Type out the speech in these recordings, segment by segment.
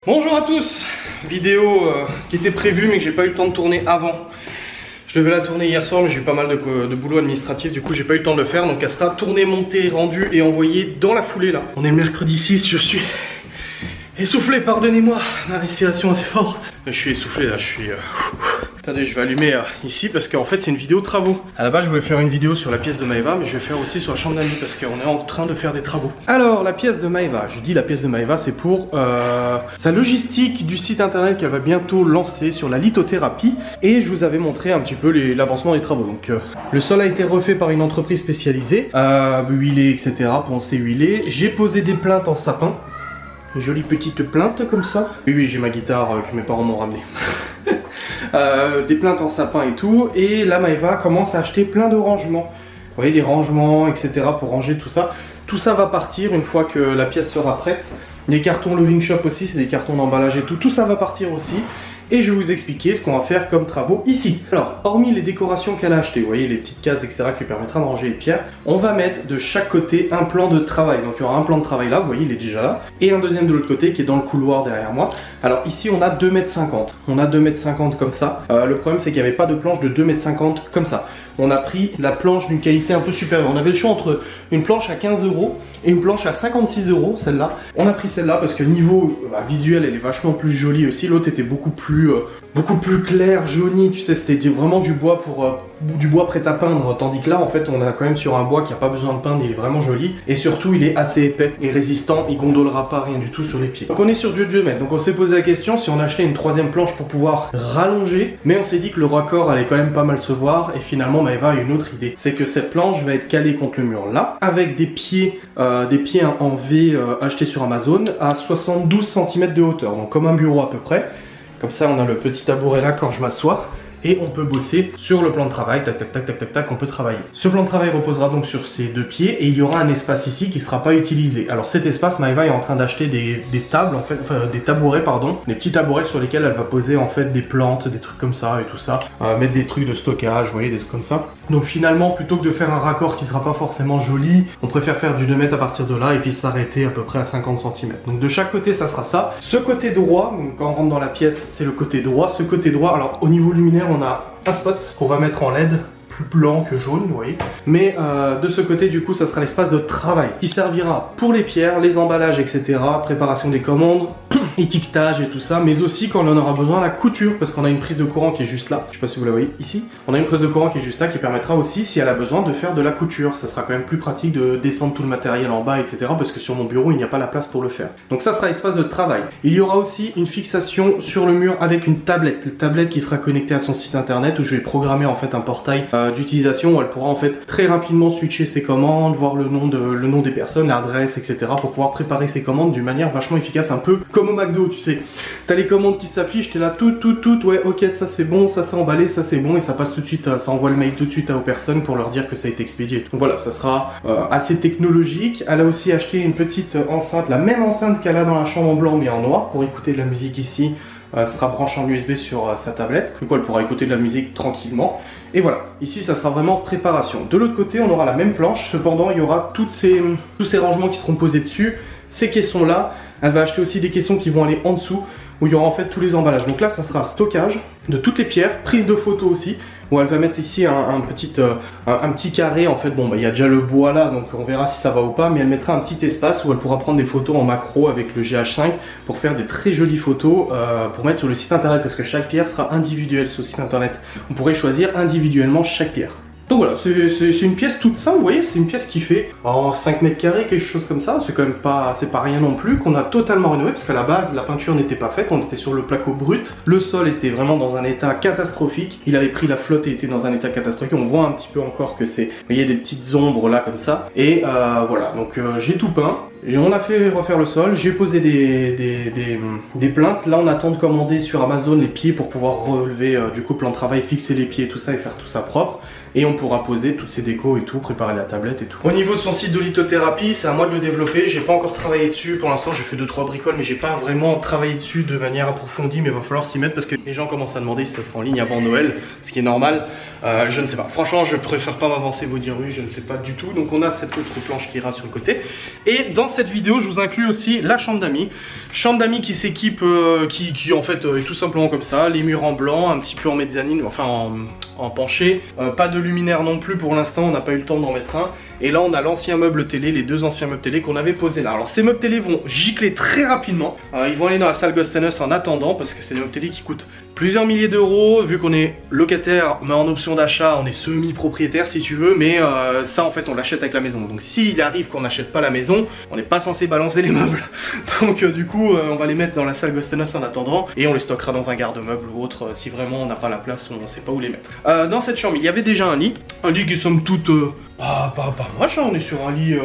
Bonjour à tous, vidéo qui était prévue mais que j'ai pas eu le temps de tourner avant. Je devais la tourner hier soir mais j'ai eu pas mal de boulot administratif, du coup j'ai pas eu le temps de le faire. Donc elle sera tournée, montée, rendue et envoyée dans la foulée là. On est le mercredi 6, je suis essoufflé, pardonnez-moi, ma respiration assez forte. Je suis essoufflé là, je suis... Attendez, je vais allumer ici parce qu'en fait c'est une vidéo travaux. À la base je voulais faire une vidéo sur la pièce de Maëva, mais je vais faire aussi sur la chambre d'amis parce qu'on est en train de faire des travaux. Alors la pièce de Maëva, je dis la pièce de Maëva, c'est pour sa logistique du site internet qu'elle va bientôt lancer sur la lithothérapie. Et je vous avais montré un petit peu l'avancement des travaux. Donc le sol a été refait par une entreprise spécialisée, huilé, etc. Poncé, huilé. J'ai posé des plaintes en sapin. Une jolie petite plainte comme ça. Oui, j'ai ma guitare que mes parents m'ont ramenée. Des plaintes en sapin et tout. Et là, Maëva commence à acheter plein de rangements. Vous voyez, des rangements, etc. pour ranger tout ça. Tout ça va partir une fois que la pièce sera prête. Les cartons Loving Shop aussi, c'est des cartons d'emballage et tout. Tout ça va partir aussi. Et je vais vous expliquer ce qu'on va faire comme travaux ici. Alors, hormis les décorations qu'elle a achetées, vous voyez, les petites cases, etc. qui permettra de ranger les pierres, on va mettre de chaque côté un plan de travail. Donc il y aura un plan de travail là, vous voyez, il est déjà là. Et un deuxième de l'autre côté qui est dans le couloir derrière moi. Alors ici, on a 2,50 m. On a 2,50 m comme ça. Le problème, c'est qu'il n'y avait pas de planche de 2,50 m comme ça. On a pris la planche d'une qualité un peu supérieure. On avait le choix entre une planche à 15 € et une planche à 56 €, celle-là. On a pris celle-là parce que niveau visuel, elle est vachement plus jolie aussi. L'autre était beaucoup plus clair, jauni, tu sais, c'était vraiment du bois du bois prêt à peindre. Tandis que là, en fait, on a quand même sur un bois qui n'a pas besoin de peindre, il est vraiment joli. Et surtout, il est assez épais et résistant, il gondolera pas rien du tout sur les pieds. Donc on est sur du 2 mètres. Donc on s'est posé la question si on achetait une troisième planche pour pouvoir rallonger. Mais on s'est dit que le raccord allait quand même pas mal se voir. Et finalement, Maëva a une autre idée. C'est que cette planche va être calée contre le mur là, avec des pieds en V achetés sur Amazon à 72 cm de hauteur. Donc comme un bureau à peu près. Comme ça, on a le petit tabouret là quand je m'assois. Et on peut bosser sur le plan de travail, tac tac tac tac tac tac, on peut travailler. Ce plan de travail reposera donc sur ces deux pieds et il y aura un espace ici qui ne sera pas utilisé. Alors cet espace, Maëva est en train d'acheter des tables, en fait, enfin des tabourets pardon, des petits tabourets sur lesquels elle va poser en fait des plantes, des trucs comme ça et tout ça, mettre des trucs de stockage, vous voyez, des trucs comme ça. Donc finalement, plutôt que de faire un raccord qui sera pas forcément joli, on préfère faire du 2 mètres à partir de là et puis s'arrêter à peu près à 50 cm. Donc de chaque côté, ça sera ça. Ce côté droit, donc quand on rentre dans la pièce, c'est le côté droit. Ce côté droit, alors au niveau luminaire, on a un spot qu'on va mettre en LED, plus blanc que jaune, vous voyez. Mais de ce côté, du coup, ça sera l'espace de travail qui servira pour les pierres, les emballages, etc. Préparation des commandes, étiquetage et tout ça, mais aussi quand on en aura besoin, la couture, parce qu'on a une prise de courant qui est juste là. Je sais pas si vous la voyez ici. On a une prise de courant qui est juste là, qui permettra aussi, si elle a besoin, de faire de la couture. Ça sera quand même plus pratique de descendre tout le matériel en bas, etc. Parce que sur mon bureau, il n'y a pas la place pour le faire. Donc ça sera l'espace de travail. Il y aura aussi une fixation sur le mur avec une tablette. Une tablette qui sera connectée à son site internet où je vais programmer en fait un portail d'utilisation où elle pourra en fait très rapidement switcher ses commandes, voir le nom des personnes, l'adresse, etc. pour pouvoir préparer ses commandes d'une manière vachement efficace, un peu comme au McDo, tu sais. T'as les commandes qui s'affichent, t'es là tout, ouais, ok, ça c'est bon, ça c'est emballé, ça c'est bon, et ça passe tout de suite, ça envoie le mail tout de suite aux personnes pour leur dire que ça a été expédié. Donc voilà, ça sera assez technologique. Elle a aussi acheté une petite enceinte, la même enceinte qu'elle a dans la chambre en blanc mais en noir, pour écouter de la musique ici. Sera branché en USB sur sa tablette, du coup elle pourra écouter de la musique tranquillement. Et voilà, ici ça sera vraiment préparation. De l'autre côté on aura la même planche, cependant il y aura tous ces rangements qui seront posés dessus, ces caissons là. Elle va acheter aussi des caissons qui vont aller en dessous, où il y aura en fait tous les emballages. Donc là ça sera stockage de toutes les pierres, prise de photos aussi, où elle va mettre ici un petit carré en fait. Bon bah il y a déjà le bois là, donc on verra si ça va ou pas, mais elle mettra un petit espace où elle pourra prendre des photos en macro avec le GH5 pour faire des très jolies photos pour mettre sur le site internet, parce que chaque pierre sera individuelle sur le site internet. On pourrait choisir individuellement chaque pierre. Donc voilà, c'est une pièce toute simple, vous voyez, c'est une pièce qui fait 5 mètres carrés, quelque chose comme ça, c'est quand même pas, c'est pas rien non plus, qu'on a totalement rénové, parce qu'à la base, la peinture n'était pas faite, on était sur le placo brut, le sol était vraiment dans un état catastrophique, il avait pris la flotte et était dans un état catastrophique, on voit un petit peu encore que c'est, vous voyez, des petites ombres là comme ça, et voilà, donc j'ai tout peint. Et on a fait refaire le sol, j'ai posé des plaintes. Là on attend de commander sur Amazon les pieds pour pouvoir relever du coup plan de travail, fixer les pieds et tout ça et faire tout ça propre. et on pourra poser toutes ces décos et tout, préparer la tablette et tout. Au niveau de son site de lithothérapie, c'est à moi de le développer, j'ai pas encore travaillé dessus, pour l'instant j'ai fait 2-3 bricoles mais j'ai pas vraiment travaillé dessus de manière approfondie, mais il va falloir s'y mettre parce que les gens commencent à demander si ça sera en ligne avant Noël, ce qui est normal. Je ne sais pas, franchement je préfère pas m'avancer, vous dire oui, je ne sais pas du tout. Donc on a cette autre planche qui ira sur le côté, et dans cette vidéo je vous inclus aussi la chambre d'amis qui s'équipe, qui en fait est tout simplement comme ça, les murs en blanc, un petit peu en mezzanine, enfin en penché, pas de luminaire non plus pour l'instant, on n'a pas eu le temps d'en mettre un. Et là on a l'ancien meuble télé, les 2 anciens meubles télé qu'on avait posés là. Alors ces meubles télé vont gicler très rapidement, ils vont aller dans la salle Ghost & Us en attendant, parce que c'est des meubles télé qui coûtent plusieurs milliers d'euros, vu qu'on est locataire mais en option d'achat, on est semi-propriétaire si tu veux, mais ça en fait on l'achète avec la maison. Donc s'il arrive qu'on n'achète pas la maison, on n'est pas censé balancer les meubles. Donc du coup on va les mettre dans la salle Ghost & Us en attendant, et on les stockera dans un garde-meuble ou autre, si vraiment on n'a pas la place, on ne sait pas où les mettre. Dans cette chambre il y avait déjà un lit qui somme toute... pas moche, hein, on est sur un lit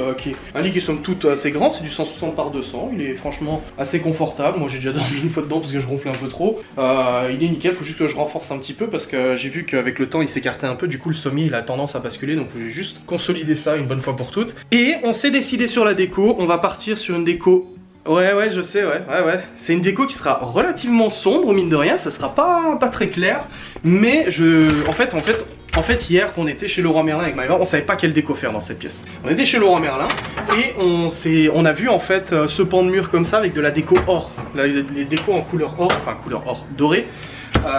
qui est somme toute assez grand, c'est du 160 par 200, il est franchement assez confortable. Moi j'ai déjà dormi une fois dedans parce que je ronflais un peu trop. Il est nickel, faut juste que je renforce un petit peu parce que j'ai vu qu'avec le temps il s'écartait un peu, du coup le sommier il a tendance à basculer, donc je vais juste consolider ça une bonne fois pour toutes. Et on s'est décidé sur la déco, on va partir sur une déco... Ouais, je sais, ouais. C'est une déco qui sera relativement sombre, mine de rien, ça sera pas très clair, mais en fait, hier, qu'on était chez Leroy Merlin avec Maëva, on savait pas quelle déco faire dans cette pièce. On était chez Leroy Merlin et on a vu en fait ce pan de mur comme ça avec de la déco or, les décos en couleur or, enfin couleur or dorée.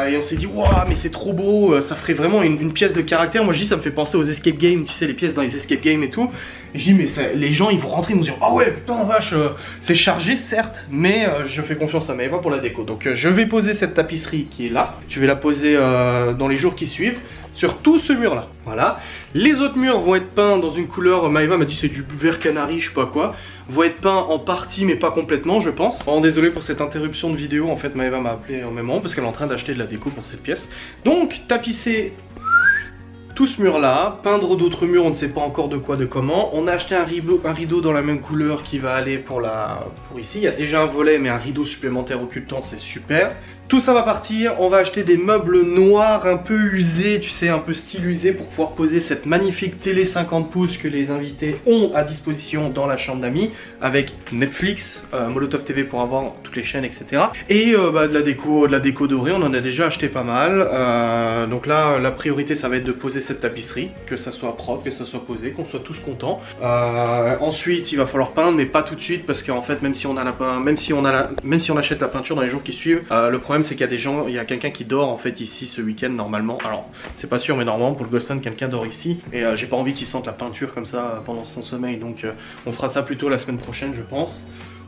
Et on s'est dit, waouh, mais c'est trop beau, ça ferait vraiment une pièce de caractère. Moi je dis, ça me fait penser aux escape games, tu sais, les pièces dans les escape games et tout. Et je dis, mais ça, les gens ils vont rentrer, ils vont dire, ah ouais, putain, vache, c'est chargé certes, mais je fais confiance à Maëva pour la déco. Donc je vais poser cette tapisserie qui est là, je vais la poser dans les jours qui suivent, sur tout ce mur là, voilà. Les autres murs vont être peints dans une couleur, Maëva m'a dit c'est du vert canari, je sais pas quoi, vont être peints en partie mais pas complètement je pense. Bon, désolé pour cette interruption de vidéo, en fait Maëva m'a appelé en même moment parce qu'elle est en train d'acheter de la déco pour cette pièce. Donc tapisser tout ce mur là, peindre d'autres murs, on ne sait pas encore de quoi, de comment. On a acheté un rideau dans la même couleur qui va aller pour ici. Il y a déjà un volet mais un rideau supplémentaire occultant, c'est super. Tout ça va partir, on va acheter des meubles noirs un peu usés, tu sais, un peu style usé pour pouvoir poser cette magnifique télé 50 pouces que les invités ont à disposition dans la chambre d'amis, avec Netflix, Molotov TV pour avoir toutes les chaînes, etc. Et de la déco dorée, on en a déjà acheté pas mal. Donc là, la priorité, ça va être de poser cette tapisserie, que ça soit propre, que ça soit posé, qu'on soit tous contents. Ensuite, il va falloir peindre, mais pas tout de suite, parce qu'en fait, même si on achète la peinture dans les jours qui suivent, le problème c'est qu'il y a des gens, il y a quelqu'un qui dort en fait ici ce week-end normalement. Alors c'est pas sûr mais normalement pour le Ghost Hunt quelqu'un dort ici et j'ai pas envie qu'il sente la peinture comme ça pendant son sommeil, donc on fera ça plutôt la semaine prochaine je pense.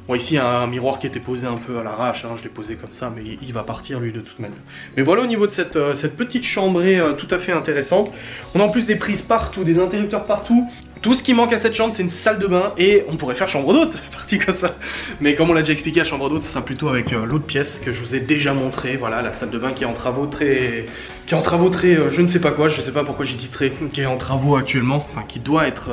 Bon ici il y a un miroir qui était posé un peu à l'arrache, hein, je l'ai posé comme ça mais il va partir lui de toute manière. Mais voilà au niveau de cette petite chambrée tout à fait intéressante. On a en plus des prises partout, des interrupteurs partout. Tout ce qui manque à cette chambre c'est une salle de bain et on pourrait faire chambre d'hôte, partie comme ça. Mais comme on l'a déjà expliqué, la chambre d'hôte ça sera plutôt avec l'autre pièce que je vous ai déjà montré. Voilà la salle de bain qui est en travaux très... je ne sais pas quoi, je sais pas pourquoi j'ai dit très, qui est en travaux actuellement, enfin qui doit être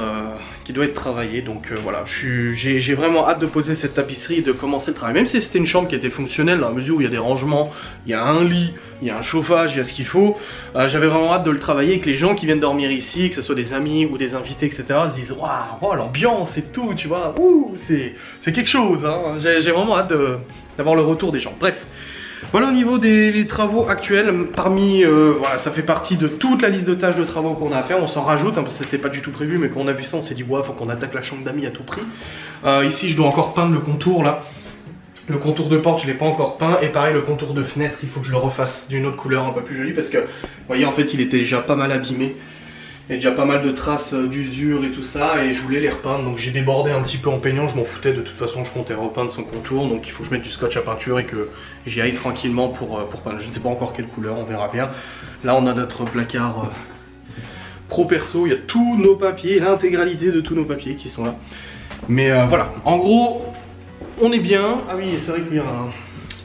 travaillé. Donc voilà, j'ai vraiment hâte de poser cette tapisserie et de commencer le travail. Même si c'était une chambre qui était fonctionnelle dans la mesure où il y a des rangements, il y a un lit, il y a un chauffage, il y a ce qu'il faut. J'avais vraiment hâte de le travailler et que les gens qui viennent dormir ici, que ce soit des amis ou des invités, etc. se disent waouh, l'ambiance et tout, tu vois, ouh, c'est quelque chose, hein. J'ai vraiment hâte d'avoir le retour des gens. Bref, voilà au niveau des travaux actuels. Parmi, voilà, ça fait partie de toute la liste de tâches de travaux qu'on a à faire. On s'en rajoute, hein, parce que c'était pas du tout prévu, mais quand on a vu ça, on s'est dit, ouais, faut qu'on attaque la chambre d'amis à tout prix. Ici, je dois encore peindre le contour, là. Le contour de porte, je l'ai pas encore peint. Et pareil, le contour de fenêtre, il faut que je le refasse d'une autre couleur un peu plus jolie, parce que, vous voyez, en fait, il était déjà pas mal abîmé. Il y a déjà pas mal de traces d'usure et tout ça, et je voulais les repeindre, donc j'ai débordé un petit peu en peignant, je m'en foutais, de toute façon je comptais repeindre son contour, donc il faut que je mette du scotch à peinture et que j'y aille tranquillement pour peindre. Je ne sais pas encore quelle couleur, on verra bien. Là on a notre placard pro perso, il y a tous nos papiers, l'intégralité de tous nos papiers qui sont là. Mais voilà, en gros, on est bien. Ah oui, c'est vrai qu'il y a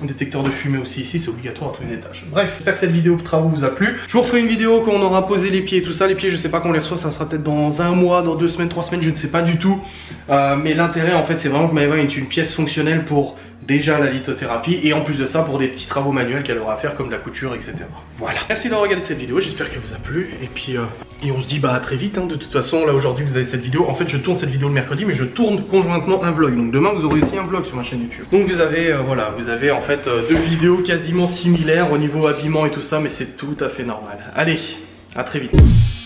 un détecteur de fumée aussi ici, c'est obligatoire à tous les étages. Bref, j'espère que cette vidéo de travaux vous a plu. Je vous refais une vidéo quand on aura posé les pieds et tout ça. Les pieds, je sais pas quand on les reçoit, ça sera peut-être dans un mois, dans 2 semaines, 3 semaines, je ne sais pas du tout. Mais l'intérêt en fait, c'est vraiment que Maëva est une pièce fonctionnelle pour déjà la lithothérapie et en plus de ça pour des petits travaux manuels qu'elle aura à faire comme la couture, etc. Voilà. Merci d'avoir regardé cette vidéo, j'espère qu'elle vous a plu et puis Et on se dit bah à très vite, hein. De toute façon là aujourd'hui vous avez cette vidéo. En fait je tourne cette vidéo le mercredi, mais je tourne conjointement un vlog. Donc demain vous aurez aussi un vlog sur ma chaîne YouTube. Donc vous avez voilà, vous avez en fait 2 vidéos quasiment similaires au niveau habillement et tout ça, mais c'est tout à fait normal. Allez, à très vite.